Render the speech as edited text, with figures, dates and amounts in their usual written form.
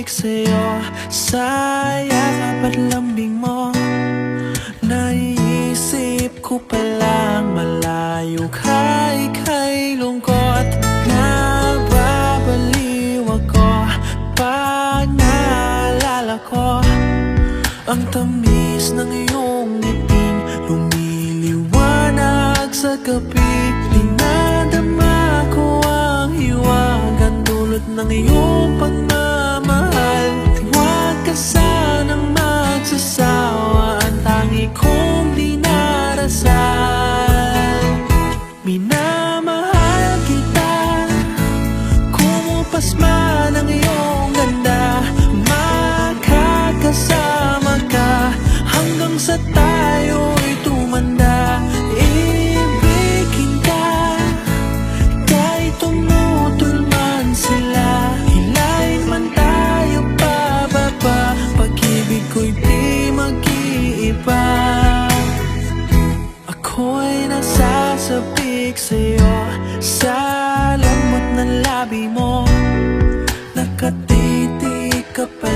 nasasabik sa'yo, sa yakap at lambing mo. Naiisip ko palang malayo ka, ika'y lungkot. Nababaliw ako pag naalala ko ang tamis ng iyong ngiting lumiliwanag sa gabi. Dinadama ko ang hiwagan dulot ng iyong pagmamahal. Huwag ka sanang magsasawa, ang tangi kong dinarasal. Minamahal kita, kumupas man ang iyong ganda. Makakasama ka hanggang sa tayo'y tumanda. Ibigin ka kahit tumutol man sila, hilahin man tayo pababa. Pag-ibig ko'y di mag-iiba. Ako'y nasasabik sa'yo, sa lambot ng labi mo. Nakatitig ka pa